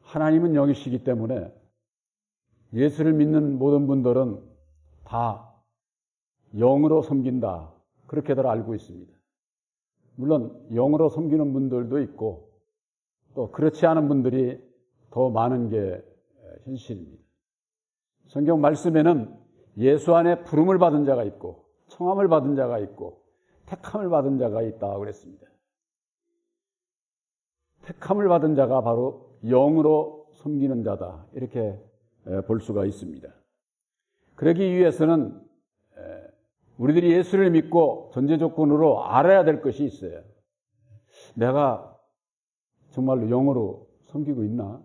하나님은 영이시기 때문에 예수를 믿는 모든 분들은 다 영으로 섬긴다, 그렇게들 알고 있습니다. 물론 영으로 섬기는 분들도 있고 또 그렇지 않은 분들이 더 많은 게 현실입니다. 성경 말씀에는 예수 안에 부름을 받은 자가 있고 청함을 받은 자가 있고 택함을 받은 자가 있다고 그랬습니다. 택함을 받은 자가 바로 영으로 섬기는 자다, 이렇게 볼 수가 있습니다. 그러기 위해서는 우리들이 예수를 믿고 전제 조건으로 알아야 될 것이 있어요. 내가 정말로 영으로 섬기고 있나?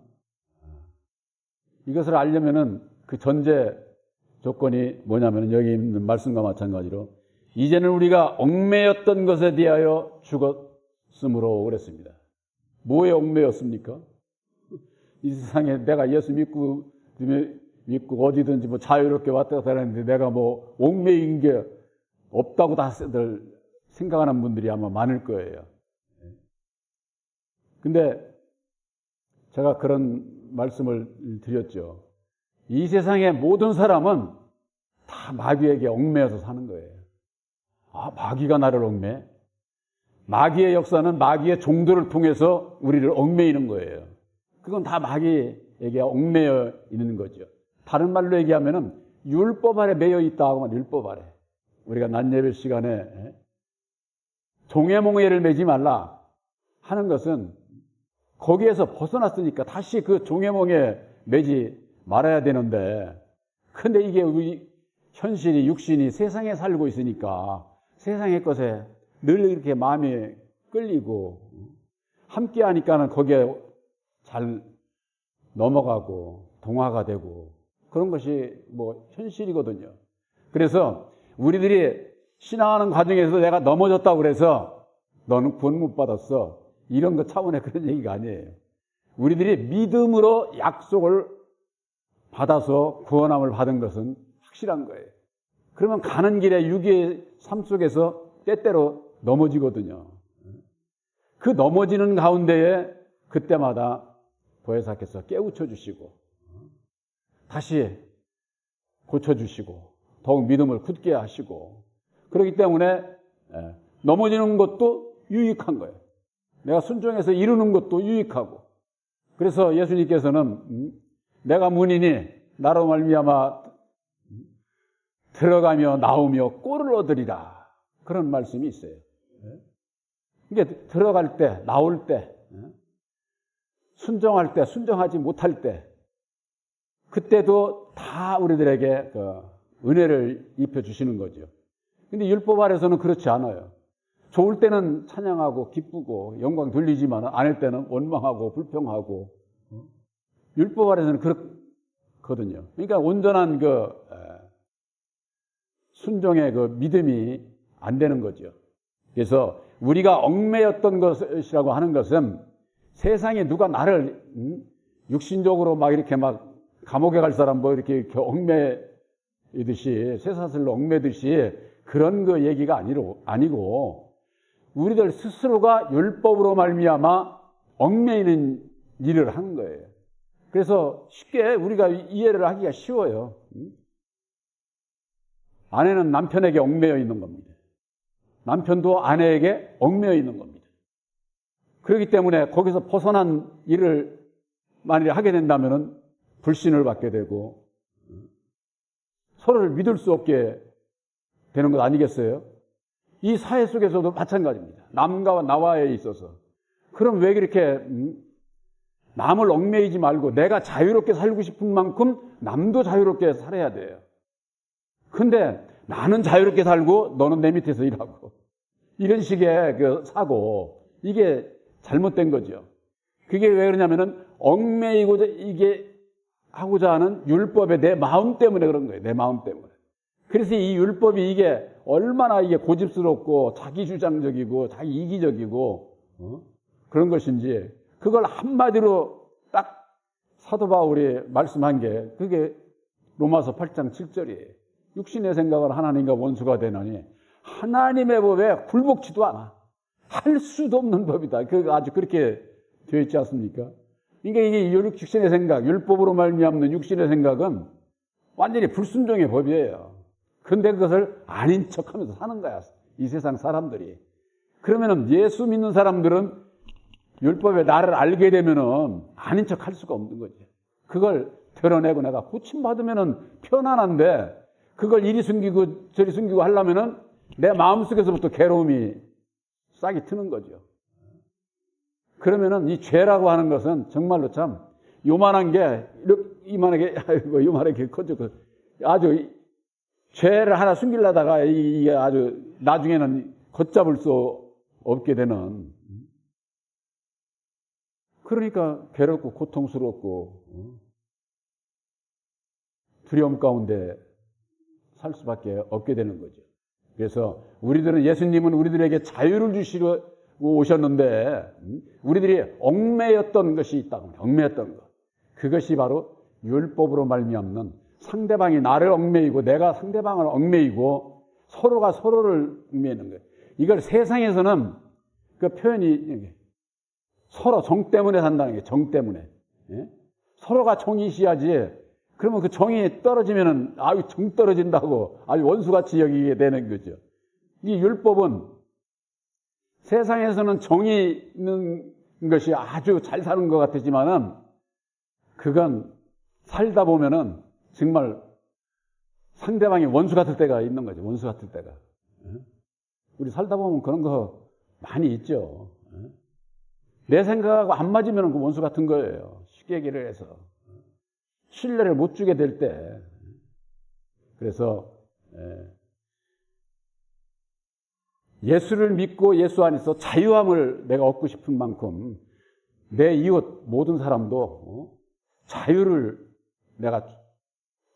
이것을 알려면은 그 전제 조건이 뭐냐면 여기 있는 말씀과 마찬가지로 이제는 우리가 얽매였던 것에 대하여 죽었으므로 그랬습니다. 뭐에 얽매였습니까? 이 세상에 내가 예수 믿고 어디든지 뭐 자유롭게 왔다 갔다 하는데 내가 뭐 얽매인 게 없다고 다들 생각하는 분들이 아마 많을 거예요. 근데 제가 그런 말씀을 드렸죠. 이 세상의 모든 사람은 다 마귀에게 얽매여서 사는 거예요. 아, 마귀가 나를 얽매? 마귀의 역사는 마귀의 종들을 통해서 우리를 얽매이는 거예요. 그건 다 마귀에게 얽매여 있는 거죠. 다른 말로 얘기하면은 율법 아래 매여 있다고 하면 율법 아래. 우리가 낮 예배 시간에 종의 몽해를 매지 말라 하는 것은 거기에서 벗어났으니까 다시 그 종의 몽에 매지 말아야 되는데, 근데 이게 우리 현실이 육신이 세상에 살고 있으니까 세상의 것에 늘 이렇게 마음이 끌리고 함께 하니까는 거기에 잘 넘어가고 동화가 되고 그런 것이 뭐 현실이거든요. 그래서 우리들이 신앙하는 과정에서 내가 넘어졌다고 그래서 너는 구원 못 받았어, 이런 것 차원의 그런 얘기가 아니에요. 우리들이 믿음으로 약속을 받아서 구원함을 받은 것은 확실한 거예요. 그러면 가는 길에 육의 삶 속에서 때때로 넘어지거든요. 그 넘어지는 가운데에 그때마다 보혜사께서 깨우쳐 주시고 다시 고쳐주시고 더욱 믿음을 굳게 하시고, 그렇기 때문에 넘어지는 것도 유익한 거예요. 내가 순종해서 이루는 것도 유익하고. 그래서 예수님께서는 내가 문이니 나로 말미암아 들어가며 나오며 꼴을 얻으리라, 그런 말씀이 있어요. 이게 들어갈 때, 나올 때, 순종할 때, 순종하지 못할 때, 그때도 다 우리들에게 그 은혜를 입혀주시는 거죠. 근데 율법 아래서는 그렇지 않아요. 좋을 때는 찬양하고 기쁘고 영광 돌리지만 아닐 때는 원망하고 불평하고, 율법 아래서는 그렇거든요. 그러니까 온전한 그 순종의 그 믿음이 안 되는 거죠. 그래서 우리가 얽매였던 것이라고 하는 것은 세상에 누가 나를 육신적으로 막 이렇게 막 감옥에 갈 사람 뭐 이렇게 얽매이듯이 쇠사슬로 얽매듯이 그런 거 얘기가 아니고 우리들 스스로가 율법으로 말미암아 얽매이는 일을 하는 거예요. 그래서 쉽게 우리가 이해를 하기가 쉬워요. 아내는 남편에게 얽매여 있는 겁니다. 남편도 아내에게 얽매여 있는 겁니다. 그렇기 때문에 거기서 벗어난 일을 만일에 하게 된다면 불신을 받게 되고 서로를 믿을 수 없게 되는 것 아니겠어요? 이 사회 속에서도 마찬가지입니다. 남과 나와에 있어서. 그럼 왜 그렇게 남을 얽매이지 말고 내가 자유롭게 살고 싶은 만큼 남도 자유롭게 살아야 돼요. 근데 나는 자유롭게 살고 너는 내 밑에서 일하고 이런 식의 그 사고, 이게 잘못된 거죠. 그게 왜 그러냐면은 얽매이고자 이게 하고자 하는 율법의 내 마음 때문에 그런 거예요. 내 마음 때문에. 그래서 이 율법이 이게 얼마나 이게 고집스럽고 자기주장적이고 자기 이기적이고 그런 것인지, 그걸 한마디로 딱 사도 바울이 말씀한 게 그게 로마서 8장 7절이에요. 육신의 생각을 하나님과 원수가 되느니 하나님의 법에 굴복치도 않아. 할 수도 없는 법이다. 그 아주 그렇게 되어 있지 않습니까? 그러니까 이게 육신의 생각, 율법으로 말미암는 육신의 생각은 완전히 불순종의 법이에요. 근데 그것을 아닌 척하면서 사는 거야, 이 세상 사람들이. 그러면은 예수 믿는 사람들은 율법의 나를 알게 되면은 아닌 척 할 수가 없는 거지. 그걸 드러내고 내가 고침받으면은 편안한데, 그걸 이리 숨기고 저리 숨기고 하려면은 내 마음속에서부터 괴로움이 싹이 트는 거죠. 그러면은 이 죄라고 하는 것은 정말로 참 요만한 게 이만하게 아이고 요만하게 커지고 아주 죄를 하나 숨기려다가 이게 아주 나중에는 걷잡을 수 없게 되는, 그러니까 괴롭고 고통스럽고 두려움 가운데 살 수밖에 없게 되는 거죠. 그래서 우리들은, 예수님은 우리들에게 자유를 주시고 오셨는데 우리들이 얽매였던 것이 있다고 합니다. 얽매였던 것. 그것이 바로 율법으로 말미암는, 상대방이 나를 얽매이고 내가 상대방을 얽매이고 서로가 서로를 얽매이는 거예요. 이걸 세상에서는 그 표현이 서로 정 때문에 산다는 게, 정 때문에. 예? 서로가 정이시야지. 그러면 그 정이 떨어지면은 아유 정 떨어진다고 아주 원수같이 여기게 되는 거죠. 이 율법은 세상에서는 정이 있는 것이 아주 잘 사는 것 같지만은 그건 살다 보면은 정말 상대방이 원수 같을 때가 있는 거죠. 원수 같을 때가. 우리 살다 보면 그런 거 많이 있죠. 내 생각하고 안 맞으면 그 원수 같은 거예요. 쉽게 얘기를 해서. 신뢰를 못 주게 될 때. 그래서 예수를 믿고 예수 안에서 자유함을 내가 얻고 싶은 만큼 내 이웃 모든 사람도 자유를 내가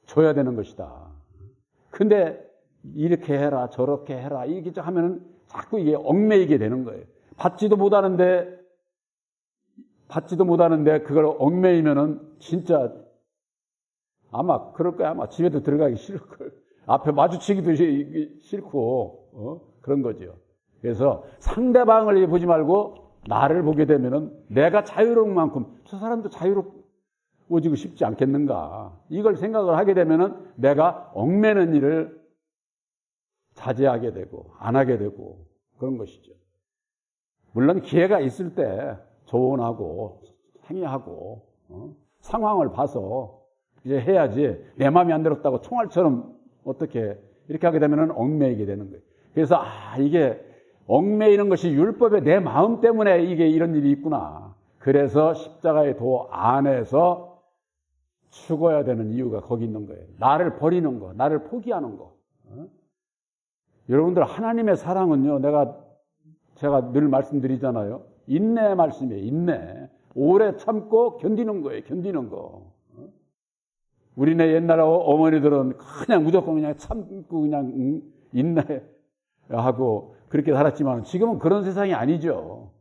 줘야 되는 것이다. 근데 이렇게 해라 저렇게 해라 이렇게 하면은 자꾸 이게 얽매이게 되는 거예요. 받지도 못하는데 그걸 얽매이면은 진짜 아마 그럴 거야. 아마 집에도 들어가기 싫을 걸. 앞에 마주치기도 싫고 그런 거죠. 그래서 상대방을 보지 말고 나를 보게 되면은 내가 자유로운 만큼 저 사람도 자유로워지고 싶지 않겠는가. 이걸 생각을 하게 되면은 내가 얽매는 일을 자제하게 되고 안 하게 되고 그런 것이죠. 물론 기회가 있을 때 조언하고 상의하고 상황을 봐서 이제 해야지, 내 마음이 안 들었다고 총알처럼 어떻게 이렇게 하게 되면은 얽매이게 되는 거예요. 그래서 이게 얽매이는 것이 율법에 내 마음 때문에 이게 이런 일이 있구나. 그래서 십자가의 도 안에서 죽어야 되는 이유가 거기 있는 거예요. 나를 버리는 거, 나를 포기하는 거. 여러분들 하나님의 사랑은요, 제가 늘 말씀드리잖아요. 인내의 말씀이에요. 인내. 오래 참고 견디는 거예요. 견디는 거. 우리네 옛날 어머니들은 그냥 무조건 그냥 참고 그냥 인내하고 그렇게 살았지만 지금은 그런 세상이 아니죠.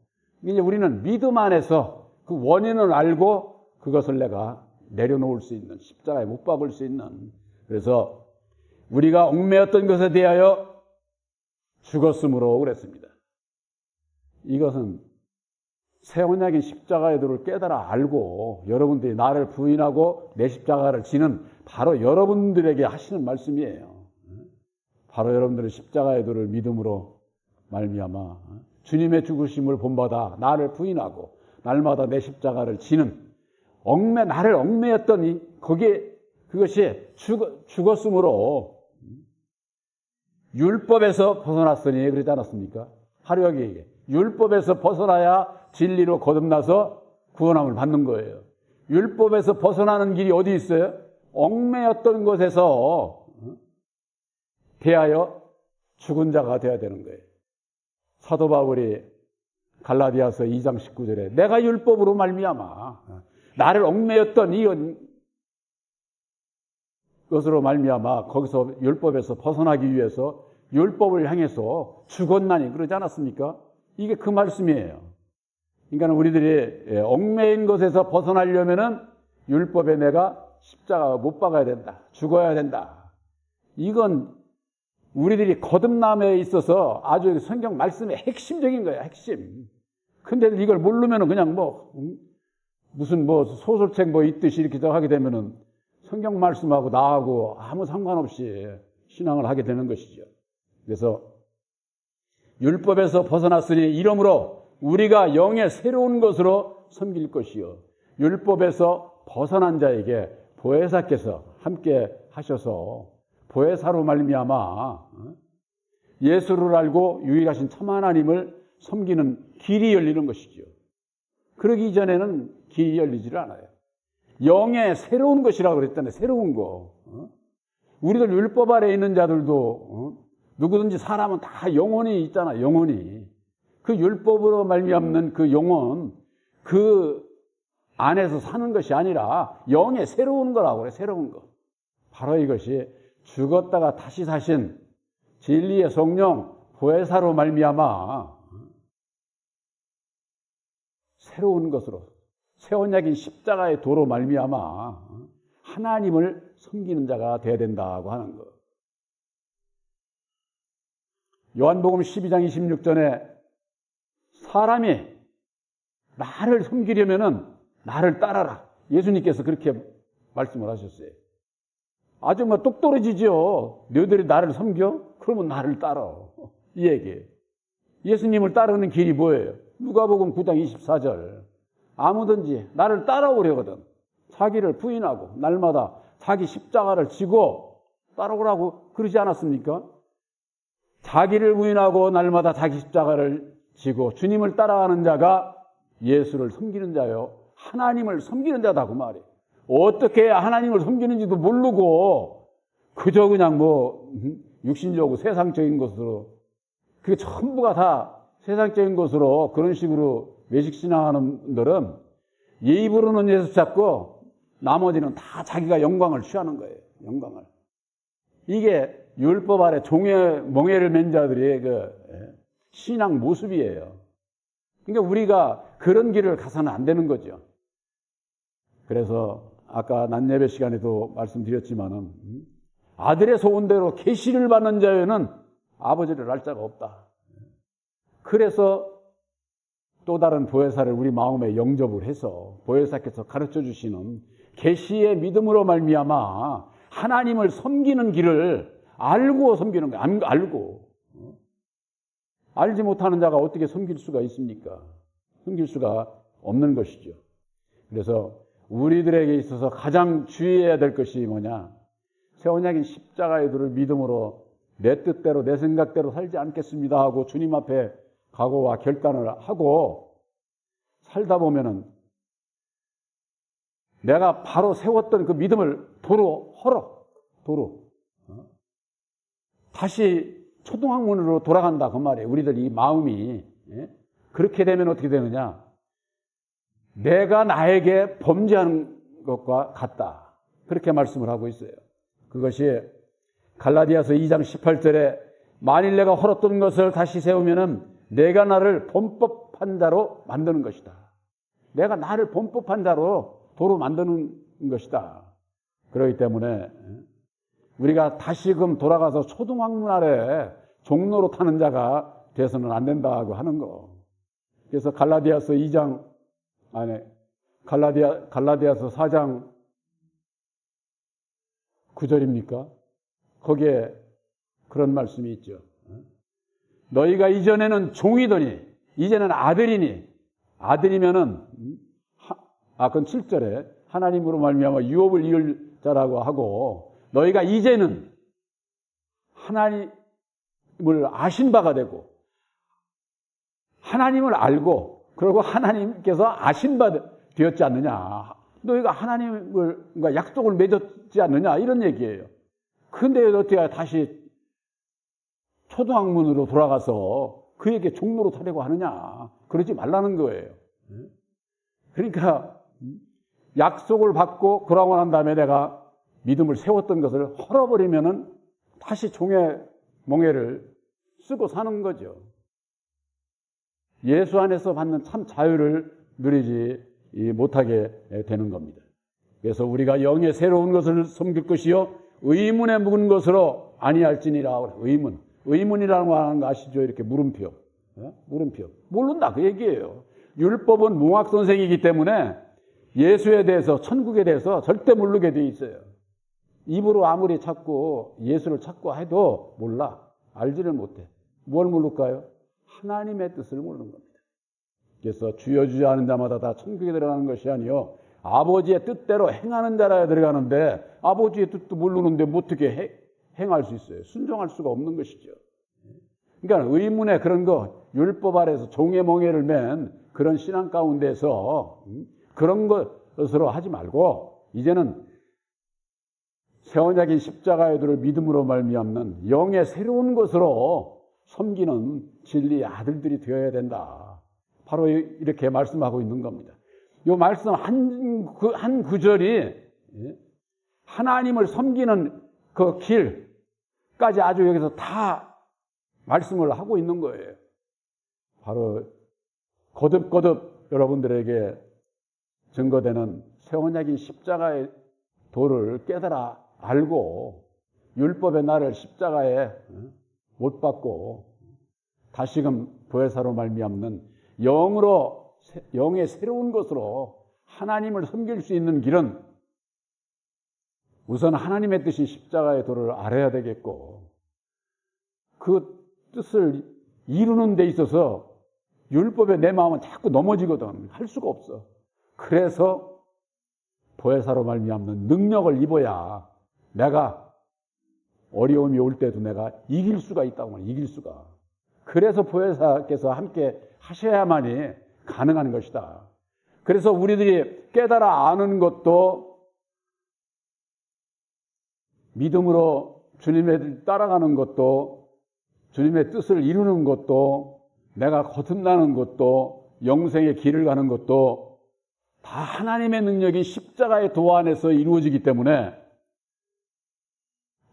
이제 우리는 믿음 안에서 그 원인을 알고 그것을 내가 내려놓을 수 있는, 십자가에 못 박을 수 있는. 그래서 우리가 얽매였던 것에 대하여 죽었으므로 그랬습니다. 이것은 새 언약인 십자가의 도를 깨달아 알고 여러분들이 나를 부인하고 내 십자가를 지는 바로 여러분들에게 하시는 말씀이에요. 바로 여러분들의 십자가의 도를 믿음으로 말미암아 주님의 죽으심을 본받아 나를 부인하고 날마다 내 십자가를 지는 나를 얽매였더니 그것이 죽었으므로 율법에서 벗어났으니 그러지 않았습니까? 하루하게 율법에서 벗어나야 진리로 거듭나서 구원함을 받는 거예요. 율법에서 벗어나는 길이 어디 있어요? 얽매였던 것에서 대하여 죽은 자가 되어야 되는 거예요. 사도 바울이 갈라디아서 2장 19절에 내가 율법으로 말미암아 나를 얽매였던 이것으로 말미암아 거기서 율법에서 벗어나기 위해서 율법을 향해서 죽었나니 그러지 않았습니까? 이게 그 말씀이에요. 그러니까 우리들이 얽매인 것에서 벗어나려면은 율법에 내가 십자가 못 박아야 된다. 죽어야 된다. 이건 우리들이 거듭남에 있어서 아주 성경 말씀의 핵심적인 거예요. 핵심. 근데 이걸 모르면은 그냥 무슨 소설책 있듯이 이렇게 하게 되면은 성경 말씀하고 나하고 아무 상관없이 신앙을 하게 되는 것이죠. 그래서 율법에서 벗어났으니 이러므로 우리가 영의 새로운 것으로 섬길 것이요. 율법에서 벗어난 자에게 보혜사께서 함께 하셔서 보혜사로 말미암아 예수를 알고 유일하신 참 하나님을 섬기는 길이 열리는 것이죠. 그러기 이전에는 길이 열리지를 않아요. 영의 새로운 것이라고 그랬잖아요. 새로운 거. 우리들 율법 아래 있는 자들도 누구든지 사람은 다 영혼이 있잖아. 영혼이. 그 율법으로 말미암는 그 영혼, 그 안에서 사는 것이 아니라 영의 새로운 거라고 그래. 새로운 거. 바로 이것이 죽었다가 다시 사신 진리의 성령 보혜사로 말미암아 새로운 것으로 새 언약인 십자가의 도로 말미암아 하나님을 섬기는 자가 되어야 된다고 하는 것. 요한복음 12장 26절에 사람이 나를 섬기려면은 나를 따라라. 예수님께서 그렇게 말씀을 하셨어요. 아주 똑 떨어지죠. 너희들이 나를 섬겨? 그러면 나를 따라. 이 얘기예요. 예수님을 따르는 길이 뭐예요? 누가복음 9장 24절. 아무든지 나를 따라오려거든 자기를 부인하고 날마다 자기 십자가를 지고 따라오라고 그러지 않았습니까? 자기를 부인하고 날마다 자기 십자가를 지고 주님을 따라가는 자가 예수를 섬기는 자요. 하나님을 섬기는 자다 그 말이에요. 어떻게 하나님을 섬기는지도 모르고 그저 그냥 육신적이고 세상적인 것으로 그게 전부가 다 세상적인 것으로 그런 식으로 외식신앙하는 분들은 예의 부르는 예수 찾고 나머지는 다 자기가 영광을 취하는 거예요. 영광을. 이게 율법 아래 종의 멍에를 맨 자들의 그 신앙 모습이에요. 그러니까 우리가 그런 길을 가서는 안 되는 거죠. 그래서 아까 낮 예배 시간에도 말씀드렸지만은 아들의 소원대로 계시를 받는 자에는 아버지를 알 자가 없다. 그래서 또 다른 보혜사를 우리 마음에 영접을 해서 보혜사께서 가르쳐 주시는 계시의 믿음으로 말미암아 하나님을 섬기는 길을 알고 섬기는 거예요. 안 알고. 알지 못하는 자가 어떻게 섬길 수가 있습니까? 섬길 수가 없는 것이죠. 그래서 우리들에게 있어서 가장 주의해야 될 것이 뭐냐? 새 언약인 십자가의 도를 믿음으로 내 뜻대로 내 생각대로 살지 않겠습니다 하고 주님 앞에 각오와 결단을 하고 살다 보면은 내가 바로 세웠던 그 믿음을 도로 다시 초등학문으로 돌아간다 그 말이에요. 우리들 이 마음이 그렇게 되면 어떻게 되느냐? 내가 나에게 범죄하는 것과 같다. 그렇게 말씀을 하고 있어요. 그것이 갈라디아서 2장 18절에 만일 내가 헐었던 것을 다시 세우면은 내가 나를 범법한 자로 만드는 것이다. 내가 나를 범법한 자로 도로 만드는 것이다. 그렇기 때문에 우리가 다시금 돌아가서 초등학문 아래 종로로 타는 자가 돼서는 안 된다고 하는 거. 그래서 갈라디아서 4장 9절입니까? 거기에 그런 말씀이 있죠. 너희가 이전에는 종이더니 이제는 아들이니 아들이면은 그건 7절에 하나님으로 말미암아 유업을 이을 자라고 하고 너희가 이제는 하나님을 아신 바가 되고 하나님을 알고 그리고 하나님께서 아신 바 되었지 않느냐. 너희가 하나님과 약속을 맺었지 않느냐 이런 얘기예요. 근데 어떻게 다시 초등학문으로 돌아가서 그에게 종로로 타려고 하느냐. 그러지 말라는 거예요. 그러니까 약속을 받고 그러고 난 다음에 내가 믿음을 세웠던 것을 헐어버리면은 다시 종의 멍에를 쓰고 사는 거죠. 예수 안에서 받는 참 자유를 누리지 못하게 되는 겁니다. 그래서 우리가 영의 새로운 것을 섬길 것이요 의문에 묵은 것으로 아니할지니라. 의문이라는 거 아시죠? 이렇게 물음표. 물음표. 모른다 그 얘기예요. 율법은 몽학 선생이기 때문에 예수에 대해서, 천국에 대해서 절대 모르게 돼 있어요. 입으로 아무리 찾고 예수를 찾고 해도 몰라. 알지를 못해. 뭘 모를까요? 하나님의 뜻을 모르는 겁니다. 그래서 주여 주여 하는 자마다 다 천국에 들어가는 것이 아니요 아버지의 뜻대로 행하는 자라야 들어가는데, 아버지의 뜻도 모르는데 어떻게 행할 수 있어요? 순종할 수가 없는 것이죠. 그러니까 의문의 그런 거, 율법 아래에서 종의 멍에를 맨 그런 신앙 가운데서 그런 것으로 하지 말고, 이제는 새 언약인 십자가의 도를 믿음으로 말미암는 영의 새로운 것으로 섬기는 진리의 아들들이 되어야 된다. 바로 이렇게 말씀하고 있는 겁니다. 이 말씀 한 구절이 하나님을 섬기는 그 길까지 아주 여기서 다 말씀을 하고 있는 거예요. 바로 거듭거듭 여러분들에게 증거되는 새 언약인 십자가의 도를 깨달아 알고 율법의 나를 십자가에 못 박고 다시금 보혜사로 말미암는 영의 새로운 것으로 하나님을 섬길 수 있는 길은 우선 하나님의 뜻인 십자가의 도를 알아야 되겠고, 그 뜻을 이루는 데 있어서 율법에 내 마음은 자꾸 넘어지거든. 할 수가 없어. 그래서 보혜사로 말미암는 능력을 입어야 내가 어려움이 올 때도 내가 이길 수가 있다고 말이야. 이길 수가. 그래서 보혜사께서 함께 하셔야만이 가능한 것이다. 그래서 우리들이 깨달아 아는 것도, 믿음으로 주님의 따라가는 것도, 주님의 뜻을 이루는 것도, 내가 거듭나는 것도, 영생의 길을 가는 것도 다 하나님의 능력인 십자가의 도 안에서 이루어지기 때문에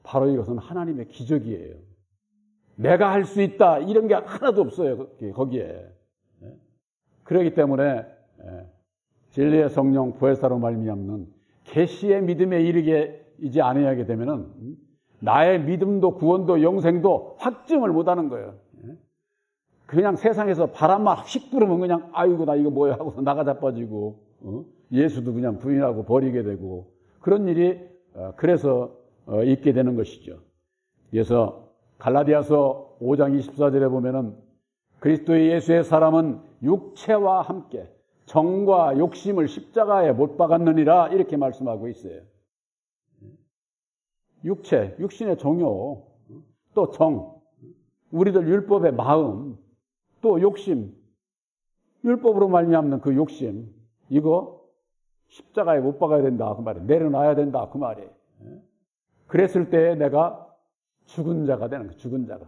바로 이것은 하나님의 기적이에요. 내가 할 수 있다 이런 게 하나도 없어요. 거기에. 그렇기 때문에 진리의 성령 보혜사로 말미암는 계시의 믿음에 이르게 이제 안 해야 하게 되면은 나의 믿음도 구원도 영생도 확증을 못하는 거예요. 그냥 세상에서 바람만 휙 불으면 그냥 아이고 나 이거 뭐야 하고서 나가 자빠지고 예수도 그냥 부인하고 버리게 되고 그런 일이 그래서 있게 되는 것이죠. 그래서 갈라디아서 5장 24절에 보면은 그리스도의 예수의 사람은 육체와 함께 정과 욕심을 십자가에 못 박았느니라 이렇게 말씀하고 있어요. 육체, 육신의 정욕, 또 정, 우리들 율법의 마음, 또 욕심, 율법으로 말미암는 그 욕심, 이거 십자가에 못 박아야 된다 그 말이에요. 내려놔야 된다 그 말이에요. 그랬을 때 내가 죽은 자가 되는 거예요. 죽은 자가.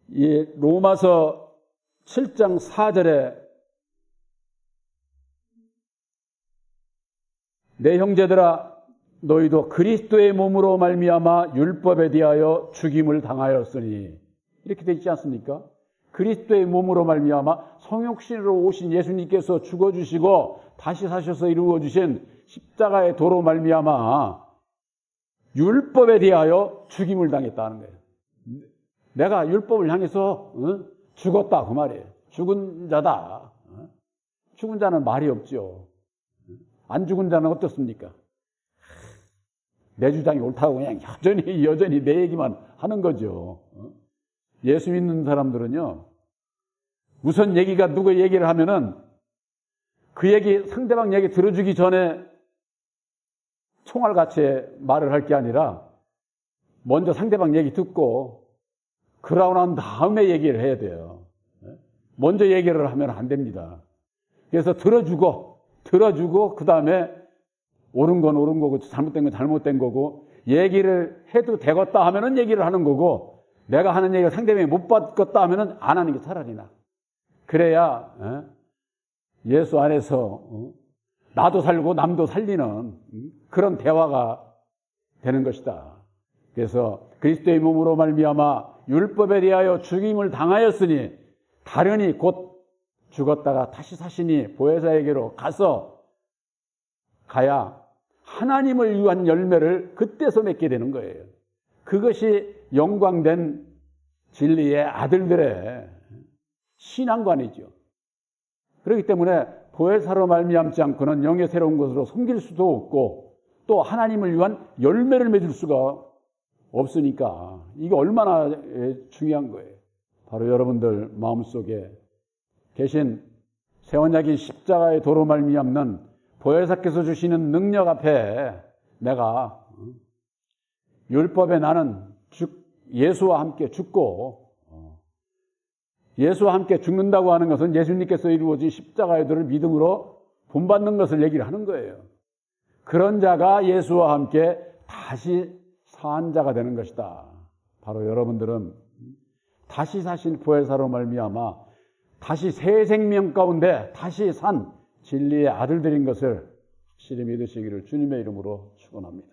이 로마서 7장 4절에 내 형제들아 너희도 그리스도의 몸으로 말미암아 율법에 대하여 죽임을 당하였으니 이렇게 되어 있지 않습니까? 그리스도의 몸으로 말미암아 성육신으로 오신 예수님께서 죽어주시고 다시 사셔서 이루어주신 십자가의 도로 말미암아 율법에 대하여 죽임을 당했다는 거예요. 내가 율법을 향해서 죽었다 그 말이에요. 죽은 자다. 죽은 자는 말이 없죠. 안 죽은 자는 어떻습니까? 내 주장이 옳다고 그냥 여전히 내 얘기만 하는 거죠. 예수 믿는 사람들은요, 우선 얘기가 누구 얘기를 하면은 그 얘기, 상대방 얘기 들어주기 전에 총알같이 말을 할 게 아니라 먼저 상대방 얘기 듣고 그러고 난 다음에 얘기를 해야 돼요. 먼저 얘기를 하면 안 됩니다. 그래서 들어주고 그 다음에 옳은 건 옳은 거고 잘못된 건 잘못된 거고 얘기를 해도 되겠다 하면은 얘기를 하는 거고 내가 하는 얘기가 상대방이 못 받겠다 하면은 안 하는 게 차라리 나. 그래야 예수 안에서 나도 살고 남도 살리는 그런 대화가 되는 것이다. 그래서 그리스도의 몸으로 말미암아 율법에 대하여 죽임을 당하였으니 다르니 곧 죽었다가 다시 사시니 보혜사에게로 가야 하나님을 위한 열매를 그때서 맺게 되는 거예요. 그것이 영광된 진리의 아들들의 신앙관이죠. 그렇기 때문에 보혜사로 말미암지 않고는 영의 새로운 것으로 섬길 수도 없고 또 하나님을 위한 열매를 맺을 수가 없으니까 이게 얼마나 중요한 거예요. 바로 여러분들 마음속에 계신 새 언약인 십자가의 도로 말미암는 보혜사께서 주시는 능력 앞에 내가 율법에 나는 예수와 함께 죽고 예수와 함께 죽는다고 하는 것은 예수님께서 이루어진 십자가의 도를 믿음으로 본받는 것을 얘기를 하는 거예요. 그런 자가 예수와 함께 다시 산 자가 되는 것이다. 바로 여러분들은 다시 사신 보혜사로 말미암아 다시 새 생명 가운데 다시 산 진리의 아들들인 것을 확실히 믿으시기를 주님의 이름으로 축원합니다.